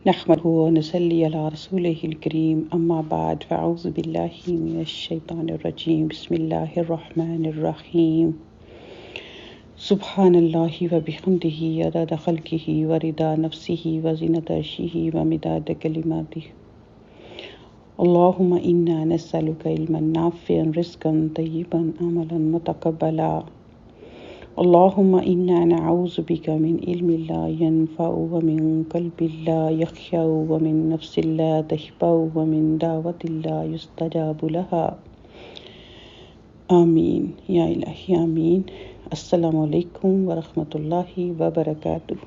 نحمده ونصلي على رسوله الكريم أما بعد فأعوذ بالله من الشيطان الرجيم بسم الله الرحمن الرحيم سبحان الله وبحمده عدد خلقه ورضا نفسه وزنة عرشه ومداد كلماته اللهم إنا نسألك علما نافعا رزقا طيبا عملا متقبلا اللهم إنا نعوذ بك من علم لا ينفع ومن قلب لا يخشع ومن نفس لا تشبع ومن دعوة لا يستجاب لها آمین یا الہی آمین۔ السلام علیکم ورحمۃ اللہ وبرکاتہ۔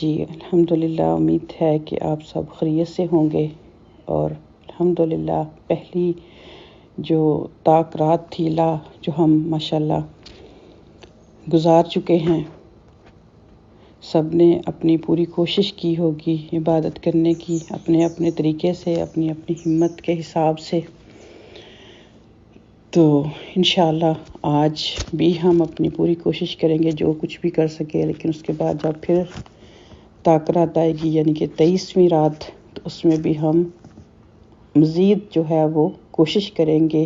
جی الحمدللہ، امید ہے کہ آپ سب خیریت سے ہوں گے، اور الحمدللہ پہلی جو طاق رات تھی جو ہم ماشاءاللہ گزار چکے ہیں، سب نے اپنی پوری کوشش کی ہوگی عبادت کرنے کی، اپنے اپنے طریقے سے، اپنی اپنی ہمت کے حساب سے۔ تو انشاءاللہ آج بھی ہم اپنی پوری کوشش کریں گے جو کچھ بھی کر سکے، لیکن اس کے بعد جب پھر طاق رات آئے گی یعنی کہ 23ویں رات، تو اس میں بھی ہم مزید جو ہے وہ کوشش کریں گے،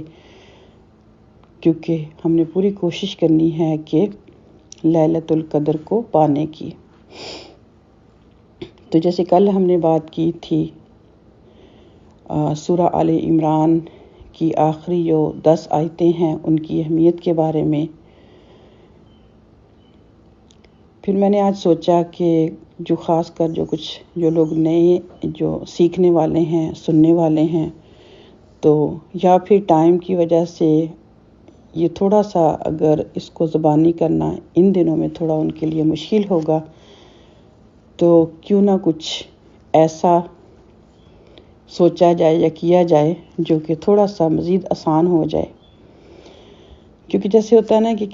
کیونکہ ہم نے پوری کوشش کرنی ہے کہ لیلۃ القدر کو پانے کی۔ تو جیسے کل ہم نے بات کی تھی سورہ آل عمران کی آخری جو 10 آیتیں ہیں ان کی اہمیت کے بارے میں، پھر میں نے آج سوچا کہ جو خاص کر جو لوگ نئے جو سیکھنے والے ہیں، سننے والے ہیں، تو یا پھر ٹائم کی وجہ سے یہ تھوڑا سا اگر اس کو زبانی کرنا ان دنوں میں تھوڑا ان کے لیے مشکل ہوگا، تو کیوں نہ کچھ ایسا سوچا جائے یا کیا جائے جو کہ تھوڑا سا مزید آسان ہو جائے۔ کیونکہ جیسے ہوتا ہے نا کہ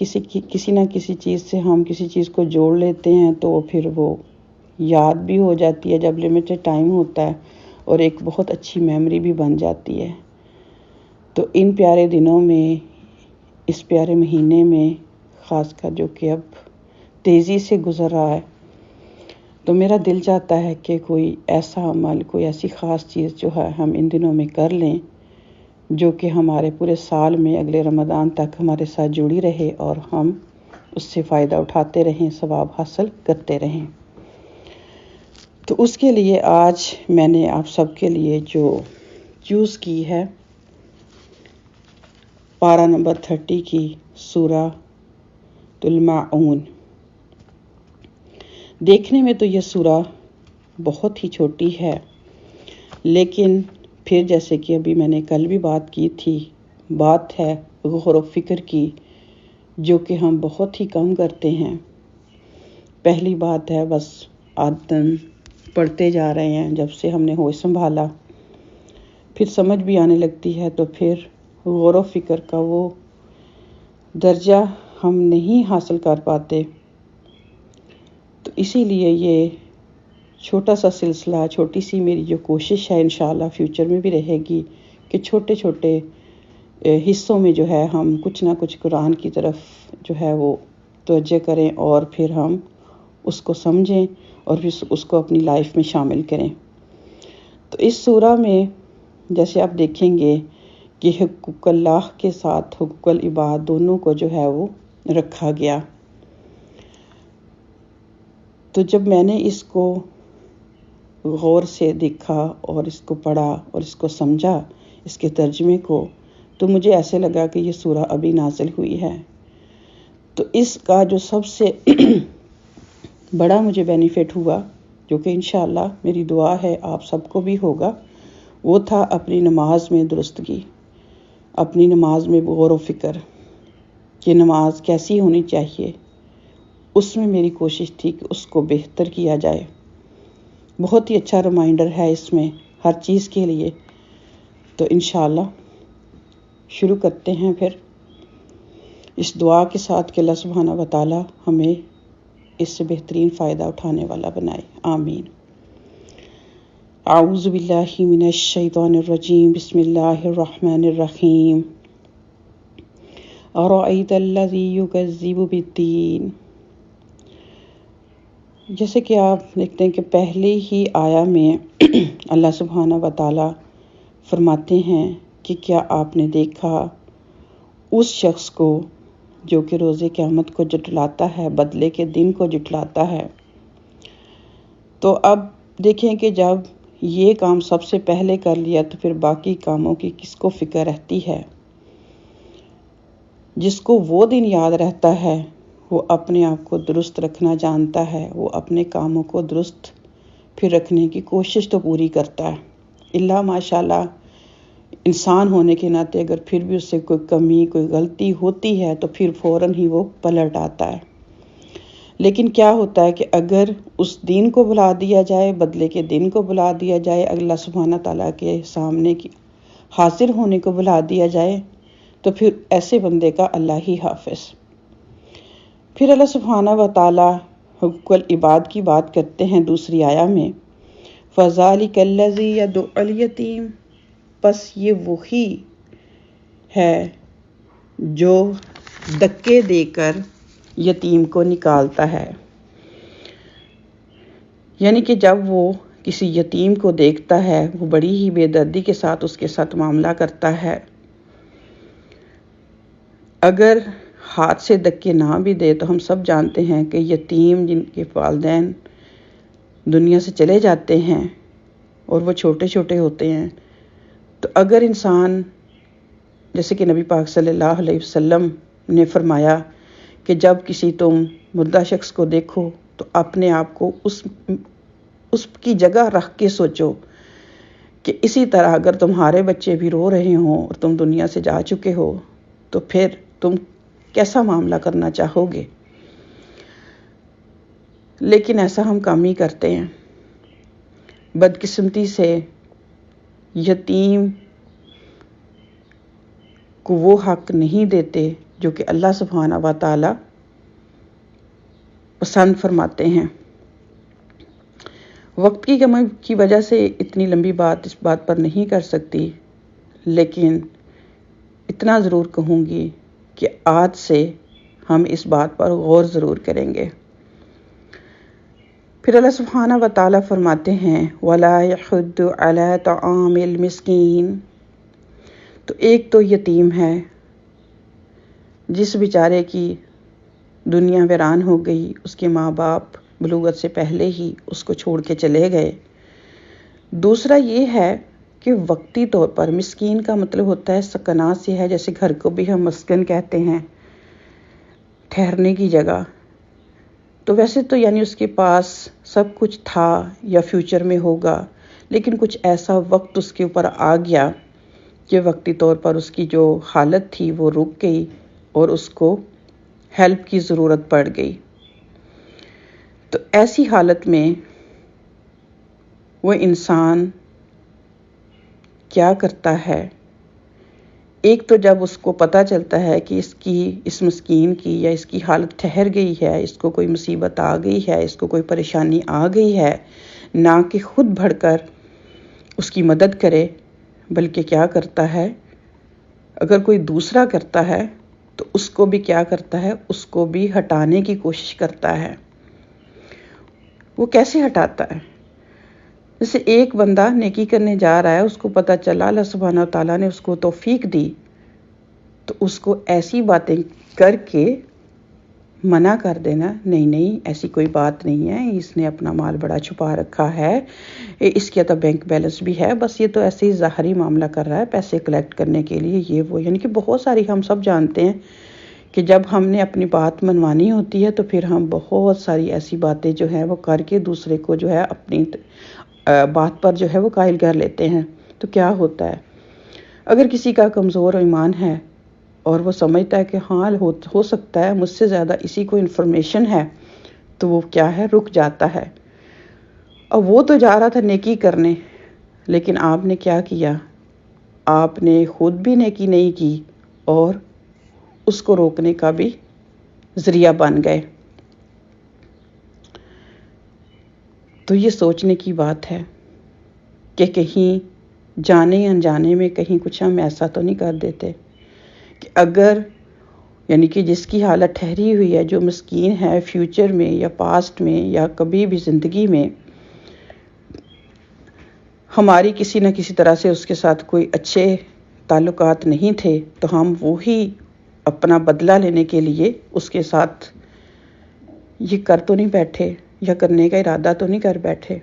کسی نہ کسی چیز سے ہم کسی چیز کو جوڑ لیتے ہیں تو پھر وہ یاد بھی ہو جاتی ہے جب لمیٹڈ ٹائم ہوتا ہے، اور ایک بہت اچھی میموری بھی بن جاتی ہے۔ تو ان پیارے دنوں میں، اس پیارے مہینے میں خاص کر جو کہ اب تیزی سے گزر رہا ہے، تو میرا دل چاہتا ہے کہ کوئی ایسا عمل، کوئی ایسی خاص چیز جو ہے ہم ان دنوں میں کر لیں جو کہ ہمارے پورے سال میں اگلے رمضان تک ہمارے ساتھ جڑی رہے اور ہم اس سے فائدہ اٹھاتے رہیں، ثواب حاصل کرتے رہیں۔ تو اس کے لیے آج میں نے آپ سب کے لیے جو چوز کی ہے پارہ نمبر 30 کی سورہ الماعون۔ دیکھنے میں تو یہ سورہ بہت ہی چھوٹی ہے، لیکن پھر جیسے کہ ابھی میں نے کل بھی بات کی تھی، بات ہے غور و فکر کی، جو کہ ہم بہت ہی کم کرتے ہیں۔ پہلی بات ہے بس عادتاً پڑھتے جا رہے ہیں، جب سے ہم نے ہوش سنبھالا، پھر سمجھ بھی آنے لگتی ہے، تو پھر غور و فکر کا وہ درجہ ہم نہیں حاصل کر پاتے۔ تو اسی لیے یہ چھوٹا سا سلسلہ، چھوٹی سی میری جو کوشش ہے انشاءاللہ فیوچر میں بھی رہے گی کہ چھوٹے چھوٹے حصوں میں جو ہے ہم کچھ نہ کچھ قرآن کی طرف جو ہے وہ توجہ کریں، اور پھر ہم اس کو سمجھیں اور پھر اس کو اپنی لائف میں شامل کریں۔ تو اس سورہ میں جیسے آپ دیکھیں گے کہ حقوق اللہ کے ساتھ حقوق العباد دونوں کو جو ہے وہ رکھا گیا۔ تو جب میں نے اس کو غور سے دیکھا اور اس کو پڑھا اور اس کو سمجھا، اس کے ترجمے کو، تو مجھے ایسے لگا کہ یہ سورہ ابھی نازل ہوئی ہے۔ تو اس کا جو سب سے بڑا مجھے بینیفٹ ہوا، جو کہ انشاءاللہ میری دعا ہے آپ سب کو بھی ہوگا، وہ تھا اپنی نماز میں درستگی، اپنی نماز میں غور و فکر کہ نماز کیسی ہونی چاہیے۔ اس میں میری کوشش تھی کہ اس کو بہتر کیا جائے۔ بہت ہی اچھا ریمائنڈر ہے اس میں ہر چیز کے لیے۔ تو انشاءاللہ شروع کرتے ہیں پھر اس دعا کے ساتھ کہ اللہ سبحانہ و تعالی ہمیں اس سے بہترین فائدہ اٹھانے والا بنائے، آمین۔ اعوذ باللہ من الشیطان الرجیم، بسم اللہ الرحمن الرحیم۔ ارأیت الذی یکذب بالدین، جیسے کہ آپ دیکھتے ہیں کہ پہلے ہی آیا میں اللہ سبحانہ و تعالیٰ فرماتے ہیں کہ کیا آپ نے دیکھا اس شخص کو جو کہ روز قیامت کو جھٹلاتا ہے، بدلے کے دن کو جھٹلاتا ہے۔ تو اب دیکھیں کہ جب یہ کام سب سے پہلے کر لیا تو پھر باقی کاموں کی کس کو فکر رہتی ہے؟ جس کو وہ دن یاد رہتا ہے وہ اپنے آپ کو درست رکھنا جانتا ہے، وہ اپنے کاموں کو درست پھر رکھنے کی کوشش تو پوری کرتا ہے۔ اللہ ماشاءاللہ انسان ہونے کے ناطے اگر پھر بھی اس سے کوئی کمی، کوئی غلطی ہوتی ہے تو پھر فوراً ہی وہ پلٹ آتا ہے۔ لیکن کیا ہوتا ہے کہ اگر اس دن کو بلا دیا جائے، بدلے کے دن کو بلا دیا جائے، اللہ سبحانہ تعالیٰ کے سامنے کی حاضر ہونے کو بلا دیا جائے تو پھر ایسے بندے کا اللہ ہی حافظ۔ پھر اللہ سبحانہ و تعالیٰ حقوق العباد کی بات کرتے ہیں دوسری آیا میں، فَذَلِكَ الَّذِي يَدُعُّ الْيَتِيمَ، پس یہ وہی ہے جو دھکے دے کر یتیم کو نکالتا ہے۔ یعنی کہ جب وہ کسی یتیم کو دیکھتا ہے وہ بڑی ہی بے دردی کے ساتھ اس کے ساتھ معاملہ کرتا ہے۔ اگر ہاتھ سے دھکے نہ بھی دے تو ہم سب جانتے ہیں کہ یتیم جن کے والدین دنیا سے چلے جاتے ہیں اور وہ چھوٹے چھوٹے ہوتے ہیں، تو اگر انسان جیسے کہ نبی پاک صلی اللہ علیہ وسلم نے فرمایا کہ جب کسی تم مردہ شخص کو دیکھو تو اپنے آپ کو اس کی جگہ رکھ کے سوچو کہ اسی طرح اگر تمہارے بچے بھی رو رہے ہوں اور تم دنیا سے جا چکے ہو تو پھر تم کیسا معاملہ کرنا چاہو گے۔ لیکن ایسا ہم کم ہی کرتے ہیں۔ بدقسمتی سے یتیم کو وہ حق نہیں دیتے جو کہ اللہ سبحانہ و تعالی پسند فرماتے ہیں۔ وقت کی کمی کی وجہ سے اتنی لمبی بات اس بات پر نہیں کر سکتی، لیکن اتنا ضرور کہوں گی کہ آج سے ہم اس بات پر غور ضرور کریں گے۔ پھر اللہ سبحانہ و تعالیٰ فرماتے ہیں وَلَا يَحُضُّ عَلَىٰ طَعَامِ الْمِسْكِينِ، تو ایک تو یتیم ہے جس بیچارے کی دنیا ویران ہو گئی، اس کے ماں باپ بلوغت سے پہلے ہی اس کو چھوڑ کے چلے گئے۔ دوسرا یہ ہے کہ وقتی طور پر مسکین کا مطلب ہوتا ہے سکنات سے ہے، جیسے گھر کو بھی ہم مسکن کہتے ہیں، ٹھہرنے کی جگہ۔ تو ویسے تو یعنی اس کے پاس سب کچھ تھا یا فیوچر میں ہوگا، لیکن کچھ ایسا وقت اس کے اوپر آ گیا کہ وقتی طور پر اس کی جو حالت تھی وہ رک گئی اور اس کو ہیلپ کی ضرورت پڑ گئی۔ تو ایسی حالت میں وہ انسان کیا کرتا ہے؟ ایک تو جب اس کو پتہ چلتا ہے کہ اس مسکین کی یا اس کی حالت ٹھہر گئی ہے، اس کو کوئی مصیبت آ گئی ہے، اس کو کوئی پریشانی آ گئی ہے، نہ کہ خود بڑھ کر اس کی مدد کرے، بلکہ کیا کرتا ہے؟ اگر کوئی دوسرا کرتا ہے تو اس کو بھی کیا کرتا ہے؟ اس کو بھی ہٹانے کی کوشش کرتا ہے۔ وہ کیسے ہٹاتا ہے؟ جیسے ایک بندہ نیکی کرنے جا رہا ہے، اس کو پتہ چلا اللہ سبحانہ و تعالیٰ نے اس کو توفیق دی، تو اس کو ایسی باتیں کر کے منع کر دینا، نہیں ایسی کوئی بات نہیں ہے، اس نے اپنا مال بڑا چھپا رکھا ہے، اس کے تو بینک بیلنس بھی ہے، بس یہ تو ایسے ہی ظاہری معاملہ کر رہا ہے پیسے کلیکٹ کرنے کے لیے، یہ وہ۔ یعنی کہ بہت ساری ہم سب جانتے ہیں کہ جب ہم نے اپنی بات منوانی ہوتی ہے تو پھر ہم بہت ساری ایسی باتیں جو ہیں وہ کر کے دوسرے کو جو ہے اپنی بات پر جو ہے وہ قائل کر لیتے ہیں۔ تو کیا ہوتا ہے؟ اگر کسی کا کمزور ایمان ہے اور وہ سمجھتا ہے کہ ہاں ہو سکتا ہے مجھ سے زیادہ اسی کو انفارمیشن ہے، تو وہ کیا ہے؟ رک جاتا ہے۔ اور وہ تو جا رہا تھا نیکی کرنے، لیکن آپ نے کیا کیا؟ آپ نے خود بھی نیکی نہیں کی اور اس کو روکنے کا بھی ذریعہ بن گئے۔ تو یہ سوچنے کی بات ہے کہ کہیں جانے انجانے میں کہیں کچھ ہم ایسا تو نہیں کر دیتے کہ اگر یعنی کہ جس کی حالت ٹھہری ہوئی ہے، جو مسکین ہے، فیوچر میں یا پاسٹ میں یا کبھی بھی زندگی میں ہماری کسی نہ کسی طرح سے اس کے ساتھ کوئی اچھے تعلقات نہیں تھے، تو ہم وہی اپنا بدلہ لینے کے لیے اس کے ساتھ یہ کر تو نہیں بیٹھے یا کرنے کا ارادہ تو نہیں کر بیٹھے.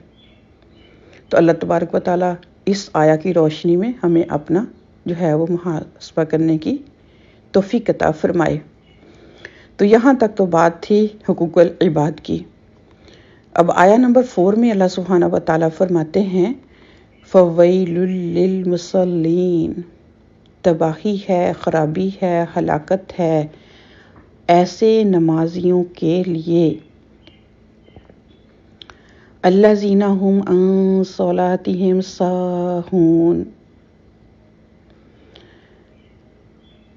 تو اللہ تبارک و تعالیٰ اس آیا کی روشنی میں ہمیں اپنا جو ہے وہ محاسبہ کرنے کی توفیق عطا فرمائے. تو یہاں تک تو بات تھی حقوق العباد کی. اب آیا نمبر 4 میں اللہ سبحانہ و تعالیٰ فرماتے ہیں فَوَيْلٌ لِّلْمُصَلِّينَ، تباہی ہے، خرابی ہے، ہلاکت ہے ایسے نمازیوں کے لیے الذین هم عن صلاتهم ساہون،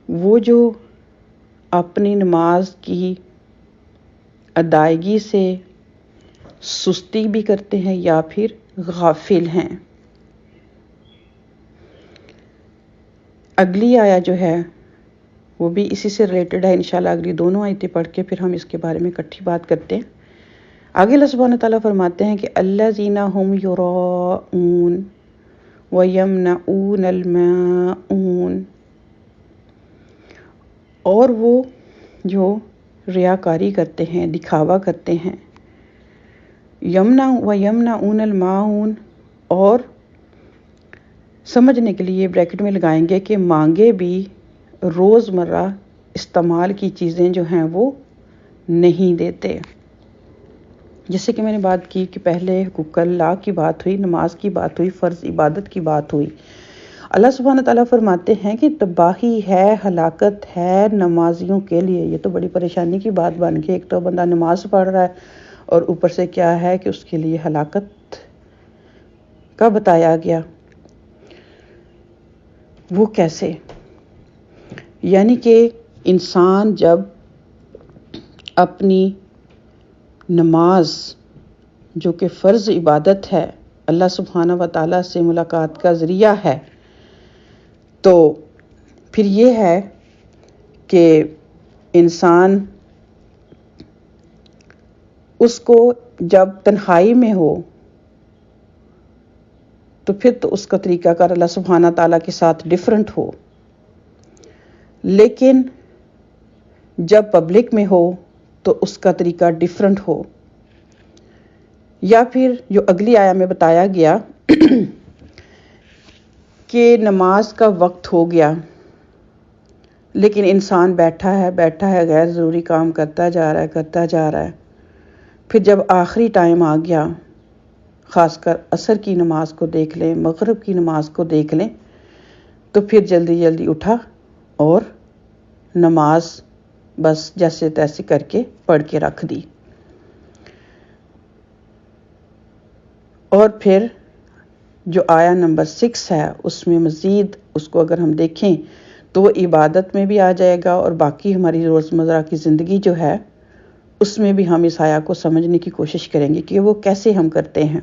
وہ جو اپنی نماز کی ادائیگی سے سستی بھی کرتے ہیں یا پھر غافل ہیں. اگلی آیا جو ہے وہ بھی اسی سے ریلیٹڈ ہے. انشاءاللہ اگلی دونوں آیتیں پڑھ کے پھر ہم اس کے بارے میں اکٹھی بات کرتے ہیں. آگے اللہ سبحانہ تعالیٰ فرماتے ہیں کہ الذین هم یراؤون ویمنعون الماعون، اور وہ جو ریاکاری کرتے ہیں، دکھاوا کرتے ہیں. یمنعون الماعون، اور سمجھنے کے لیے بریکٹ میں لگائیں گے کہ مانگے بھی روزمرہ استعمال کی چیزیں جو ہیں وہ نہیں دیتے. جیسے کہ میں نے بات کی کہ پہلے حقوق اللہ کی بات ہوئی، نماز کی بات ہوئی، فرض عبادت کی بات ہوئی. اللہ سبحانہ تعالیٰ فرماتے ہیں کہ تباہی ہے، ہلاکت ہے نمازیوں کے لیے. یہ تو بڑی پریشانی کی بات بن گئی. ایک تو بندہ نماز پڑھ رہا ہے اور اوپر سے کیا ہے کہ اس کے لیے ہلاکت کا بتایا گیا. وہ کیسے؟ یعنی کہ انسان جب اپنی نماز جو کہ فرض عبادت ہے، اللہ سبحانہ و تعالیٰ سے ملاقات کا ذریعہ ہے، تو پھر یہ ہے کہ انسان اس کو جب تنہائی میں ہو تو پھر تو اس کا طریقہ کار اللہ سبحانہ تعالیٰ کے ساتھ ڈیفرنٹ ہو، لیکن جب پبلک میں ہو تو اس کا طریقہ ڈیفرنٹ ہو. یا پھر جو اگلی آیا میں بتایا گیا کہ نماز کا وقت ہو گیا لیکن انسان بیٹھا ہے غیر ضروری کام کرتا جا رہا ہے. پھر جب آخری ٹائم آ گیا، خاص کر عصر کی نماز کو دیکھ لیں، مغرب کی نماز کو دیکھ لیں، تو پھر جلدی جلدی اٹھا اور نماز بس جیسے تیسے کر کے پڑھ کے رکھ دی. اور پھر جو آیا نمبر 6 ہے اس میں مزید اس کو اگر ہم دیکھیں تو وہ عبادت میں بھی آ جائے گا، اور باقی ہماری روزمرہ کی زندگی جو ہے اس میں بھی ہم اس آیا کو سمجھنے کی کوشش کریں گے کہ وہ کیسے ہم کرتے ہیں.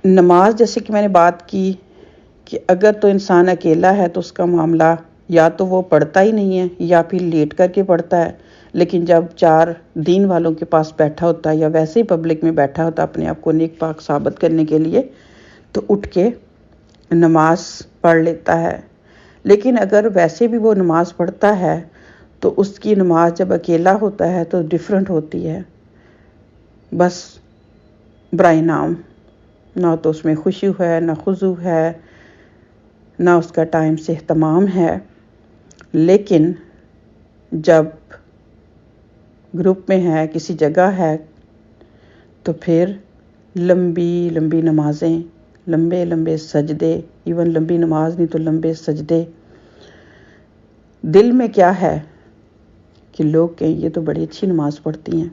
نماز جیسے کہ میں نے بات کی کہ اگر تو انسان اکیلا ہے تو اس کا معاملہ یا تو وہ پڑھتا ہی نہیں ہے یا پھر لیٹ کر کے پڑھتا ہے، لیکن جب 4 دین والوں کے پاس بیٹھا ہوتا ہے یا ویسے ہی پبلک میں بیٹھا ہوتا ہے اپنے آپ کو نیک پاک ثابت کرنے کے لیے، تو اٹھ کے نماز پڑھ لیتا ہے. لیکن اگر ویسے بھی وہ نماز پڑھتا ہے تو اس کی نماز جب اکیلا ہوتا ہے تو ڈیفرنٹ ہوتی ہے. بس برائے نام، نہ تو اس میں خشوع ہے، نہ خضوع ہے، نہ اس کا ٹائم سے اہتمام ہے. لیکن جب گروپ میں ہے، کسی جگہ ہے، تو پھر لمبی لمبی نمازیں، لمبے لمبے سجدے، ایون لمبی نماز نہیں تو لمبے سجدے. دل میں کیا ہے کہ لوگ کہیں یہ تو بڑی اچھی نماز پڑھتی ہیں،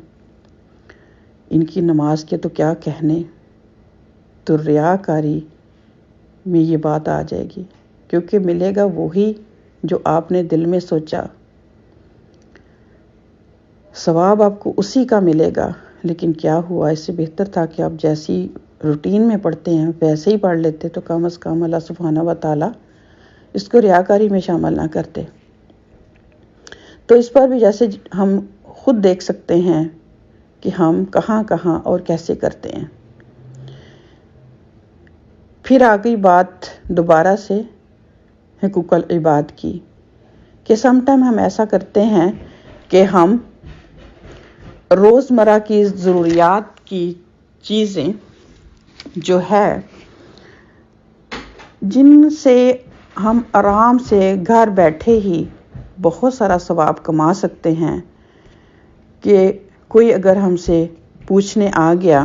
ان کی نماز کے تو کیا کہنے. تو ریاکاری میں یہ بات آ جائے گی، کیونکہ ملے گا وہی جو آپ نے دل میں سوچا، ثواب آپ کو اسی کا ملے گا. لیکن کیا ہوا، اس سے بہتر تھا کہ آپ جیسی روٹین میں پڑھتے ہیں ویسے ہی پڑھ لیتے، تو کم از کم اللہ سبحانہ و تعالیٰ اس کو ریاکاری میں شامل نہ کرتے۔ تو اس پر بھی جیسے ہم خود دیکھ سکتے ہیں کہ ہم کہاں کہاں اور کیسے کرتے ہیں۔ پھر آ گئی بات دوبارہ سے حقوق العباد کی، کہ سم ٹائم ہم ایسا کرتے ہیں کہ ہم روزمرہ کی ضروریات کی چیزیں جو ہے جن سے ہم آرام سے گھر بیٹھے ہی بہت سارا ثواب کما سکتے ہیں، کہ کوئی اگر ہم سے پوچھنے آ گیا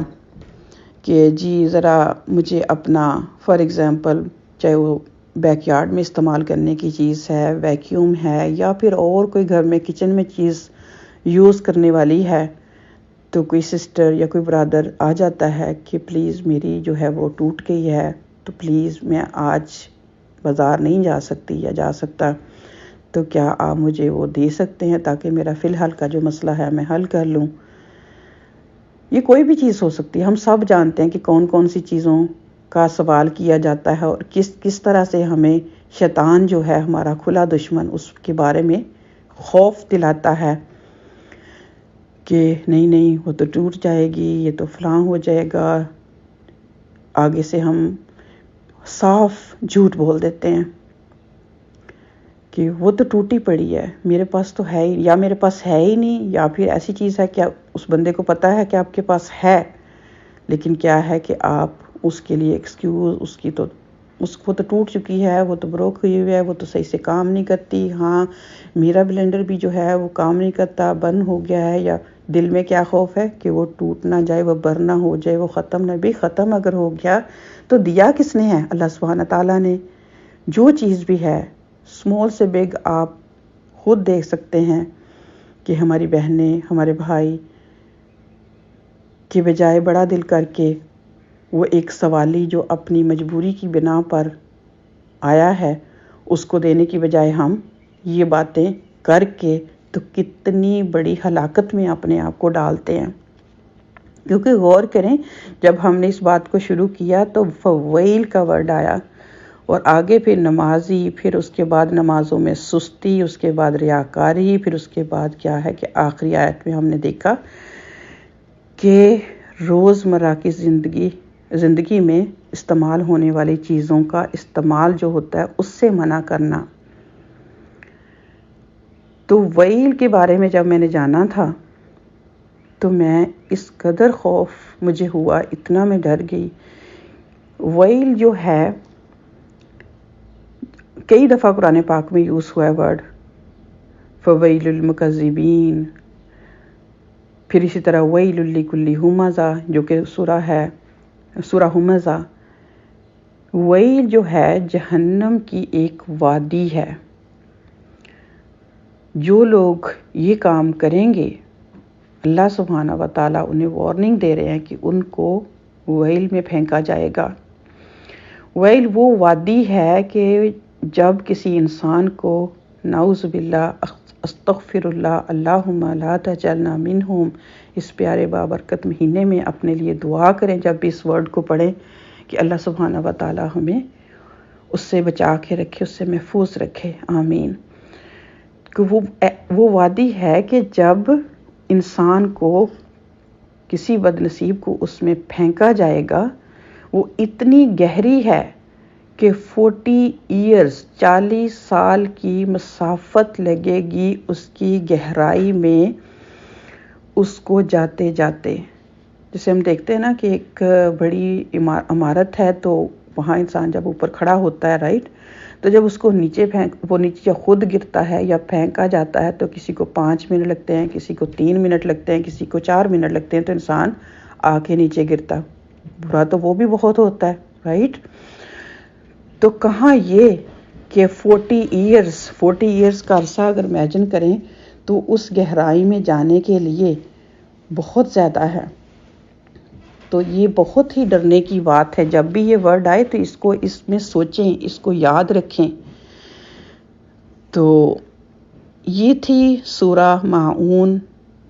کہ جی ذرا مجھے اپنا فار ایگزامپل چاہے وہ بیک یارڈ میں استعمال کرنے کی چیز ہے، ویکیوم ہے، یا پھر اور کوئی گھر میں کچن میں چیز یوز کرنے والی ہے، تو کوئی سسٹر یا کوئی برادر آ جاتا ہے کہ پلیز میری جو ہے وہ ٹوٹ گئی ہے، تو پلیز میں آج بازار نہیں جا سکتی یا جا سکتا، تو کیا آپ مجھے وہ دے سکتے ہیں تاکہ میرا فی الحال کا جو مسئلہ ہے میں حل کر لوں۔ یہ کوئی بھی چیز ہو سکتی ہے، ہم سب جانتے ہیں کہ کون کون سی چیزوں کا سوال کیا جاتا ہے، اور کس طرح سے ہمیں شیطان جو ہے ہمارا کھلا دشمن اس کے بارے میں خوف دلاتا ہے کہ نہیں وہ تو ٹوٹ جائے گی، یہ تو فلاں ہو جائے گا۔ آگے سے ہم صاف جھوٹ بول دیتے ہیں کہ وہ تو ٹوٹی پڑی ہے، میرے پاس تو ہے ہی، یا میرے پاس ہے ہی نہیں، یا پھر ایسی چیز ہے کہ اس بندے کو پتا ہے کہ آپ کے پاس ہے، لیکن کیا ہے کہ آپ اس کے لیے ایکسکیوز، اس کو تو ٹوٹ چکی ہے، وہ تو بروک ہوئی ہوئی ہے، وہ تو صحیح سے کام نہیں کرتی، ہاں میرا بلینڈر بھی جو ہے وہ کام نہیں کرتا، بند ہو گیا ہے، یا دل میں کیا خوف ہے کہ وہ ٹوٹ نہ جائے، وہ برن نہ ہو جائے، وہ ختم نہ بھی، ختم اگر ہو گیا تو دیا کس نے ہے؟ اللہ سبحانہ تعالیٰ نے۔ جو چیز بھی ہے اسمال سے بگ آپ خود دیکھ سکتے ہیں کہ ہماری بہنیں، ہمارے بھائی کے بجائے بڑا دل کر کے وہ ایک سوالی جو اپنی مجبوری کی بنا پر آیا ہے اس کو دینے کی بجائے ہم یہ باتیں کر کے تو کتنی بڑی ہلاکت میں اپنے آپ کو ڈالتے ہیں۔ کیونکہ غور کریں، جب ہم نے اس بات کو شروع کیا تو فویل کا ورڈ آیا، اور آگے پھر نمازی، پھر اس کے بعد نمازوں میں سستی، اس کے بعد ریاکاری، پھر اس کے بعد کیا ہے کہ آخری آیت میں ہم نے دیکھا کہ روزمرہ کی زندگی میں استعمال ہونے والی چیزوں کا استعمال جو ہوتا ہے اس سے منع کرنا۔ تو ویل کے بارے میں جب میں نے جانا تھا تو میں اس قدر خوف مجھے ہوا، اتنا میں ڈر گئی۔ ویل جو ہے کئی دفعہ قرآن پاک میں یوز ہوا ہے ورڈ، فویل للمکذبین، پھر اسی طرح ویل لکل ہمزہ جو کہ سورہ ہمزہ۔ ویل جو ہے جہنم کی ایک وادی ہے، جو لوگ یہ کام کریں گے اللہ سبحانہ و تعالیٰ انہیں وارننگ دے رہے ہیں کہ ان کو ویل میں پھینکا جائے گا۔ ویل وہ وادی ہے کہ جب کسی انسان کو نعوذ باللہ، استغفر اللہ، اللہم لا تجعلنا منہم، اس پیارے بابرکت مہینے میں اپنے لیے دعا کریں جب بھی اس ورڈ کو پڑھیں کہ اللہ سبحانہ و تعالیٰ ہمیں اس سے بچا کے رکھے، اس سے محفوظ رکھے، آمین۔ کہ وہ وادی ہے کہ جب انسان کو، کسی بد نصیب کو اس میں پھینکا جائے گا، وہ اتنی گہری ہے کہ 40 ایئرز، 40 سال کی مسافت لگے گی اس کی گہرائی میں اس کو جاتے جاتے۔ جیسے ہم دیکھتے ہیں نا کہ ایک بڑی عمارت ہے تو وہاں انسان جب اوپر کھڑا ہوتا ہے، رائٹ، تو جب اس کو وہ نیچے خود گرتا ہے یا پھینکا جاتا ہے تو کسی کو 5 منٹ لگتے ہیں، کسی کو 3 منٹ لگتے ہیں، کسی کو 4 منٹ لگتے ہیں، تو انسان آ کے نیچے گرتا، برا تو وہ بھی بہت ہوتا ہے، رائٹ۔ تو کہاں یہ کہ 40 ایئرز کا عرصہ اگر امیجن کریں تو اس گہرائی میں جانے کے لیے بہت زیادہ ہے۔ تو یہ بہت ہی ڈرنے کی بات ہے، جب بھی یہ ورڈ آئے تو اس میں سوچیں، اس کو یاد رکھیں۔ تو یہ تھی سورہ ماعون،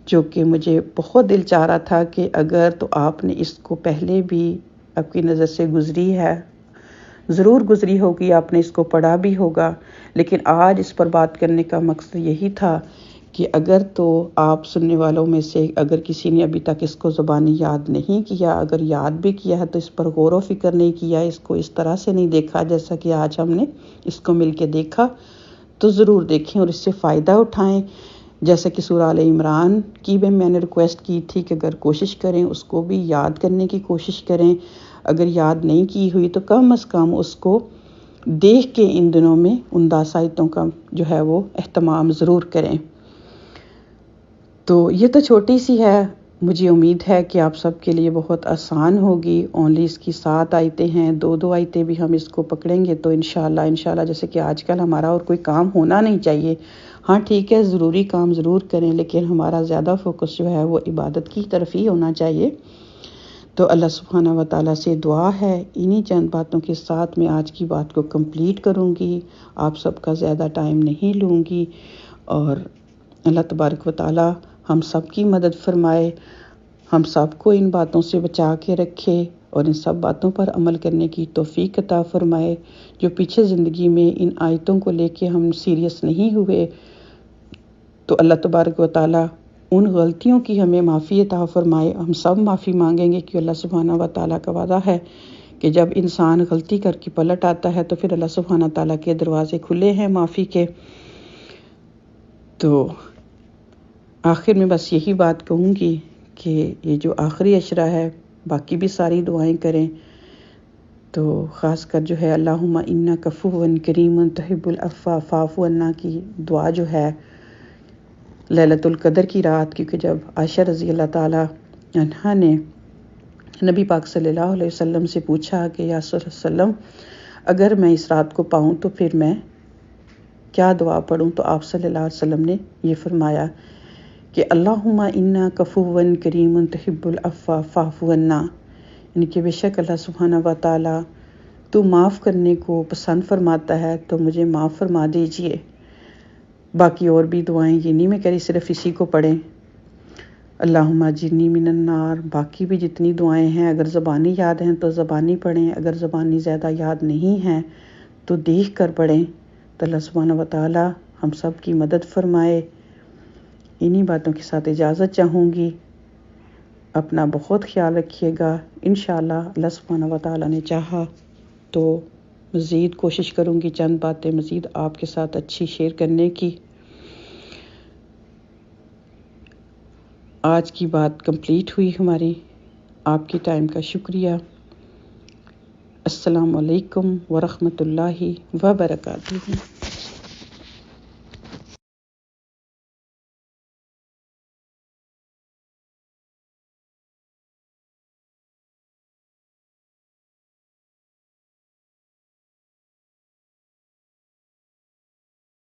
جو کہ مجھے بہت دل چاہ رہا تھا کہ اگر تو آپ نے اس کو پہلے بھی آپ کی نظر سے گزری ہے ضرور گزری ہوگی، آپ نے اس کو پڑھا بھی ہوگا، لیکن آج اس پر بات کرنے کا مقصد یہی تھا کہ اگر تو آپ سننے والوں میں سے اگر کسی نے ابھی تک اس کو زبانی یاد نہیں کیا، اگر یاد بھی کیا ہے تو اس پر غور و فکر نہیں کیا، اس کو اس طرح سے نہیں دیکھا جیسا کہ آج ہم نے اس کو مل کے دیکھا، تو ضرور دیکھیں اور اس سے فائدہ اٹھائیں۔ جیسا کہ سورہ آل عمران کی بھی میں نے ریکویسٹ کی تھی کہ اگر کوشش کریں اس کو بھی یاد کرنے کی کوشش کریں، اگر یاد نہیں کی ہوئی تو کم از کم اس کو دیکھ کے ان دنوں میں ان 10 آیتوں کا جو ہے وہ اہتمام ضرور کریں۔ تو یہ تو چھوٹی سی ہے، مجھے امید ہے کہ آپ سب کے لیے بہت آسان ہوگی۔ اونلی اس کی 7 آیتیں ہیں، 2 آیتیں بھی ہم اس کو پکڑیں گے تو انشاءاللہ جیسے کہ آج کل ہمارا اور کوئی کام ہونا نہیں چاہیے، ہاں ٹھیک ہے ضروری کام ضرور کریں لیکن ہمارا زیادہ فوکس جو ہے وہ عبادت کی طرف ہی ہونا چاہیے۔ تو اللہ سبحانہ و تعالیٰ سے دعا ہے، انہی چند باتوں کے ساتھ میں آج کی بات کو کمپلیٹ کروں گی، آپ سب کا زیادہ ٹائم نہیں لوں گی، اور اللہ تبارک و تعالیٰ ہم سب کی مدد فرمائے، ہم سب کو ان باتوں سے بچا کے رکھے اور ان سب باتوں پر عمل کرنے کی توفیق عطا فرمائے۔ جو پیچھے زندگی میں ان آیتوں کو لے کے ہم سیریس نہیں ہوئے تو اللہ تبارک و تعالیٰ ان غلطیوں کی ہمیں معافی عطا فرمائے۔ ہم سب معافی مانگیں گے کہ اللہ سبحانہ و تعالیٰ کا وعدہ ہے کہ جب انسان غلطی کر کے پلٹ آتا ہے تو پھر اللہ سبحانہ تعالیٰ کے دروازے کھلے ہیں معافی کے۔ تو آخر میں بس یہی بات کہوں گی کہ یہ جو آخری عشرہ ہے باقی بھی ساری دعائیں کریں، تو خاص کر جو ہے اللہم انک عفو کریم تحب العفو فاعف عنا کی دعا جو ہے لیلۃ القدر کی رات، کیونکہ جب عائشہ رضی اللہ تعالیٰ عنہا نے نبی پاک صلی اللہ علیہ وسلم سے پوچھا کہ یا رسول اللہ صلی اللہ علیہ وسلم اگر میں اس رات کو پاؤں تو پھر میں کیا دعا پڑھوں، تو آپ صلی اللہ علیہ وسلم نے یہ فرمایا کہ اللہم انک عفو کریم تحب العفو فاعف عنا، یعنی کہ بے شک اللہ سبحانہ و تعالیٰ تو معاف کرنے کو پسند فرماتا ہے تو مجھے معاف فرما دیجئے۔ باقی اور بھی دعائیں یہ نہیں میں کہہ رہی صرف اسی کو پڑھیں، اللہم اجرنی من النار، باقی بھی جتنی دعائیں ہیں اگر زبانی یاد ہیں تو زبانی پڑھیں، اگر زبانی زیادہ یاد نہیں ہیں تو دیکھ کر پڑھیں، تو اللہ سبحانہ و تعالیٰ ہم سب کی مدد فرمائے۔ انہی باتوں کے ساتھ اجازت چاہوں گی، اپنا بہت خیال رکھیے گا، انشاءاللہ اللہ سبحانہ و تعالیٰ نے چاہا تو مزید کوشش کروں گی چند باتیں مزید آپ کے ساتھ اچھی شیئر کرنے کی۔ آج کی بات کمپلیٹ ہوئی ہماری، آپ کے ٹائم کا شکریہ۔ السلام علیکم ورحمۃ اللہ وبرکاتہ۔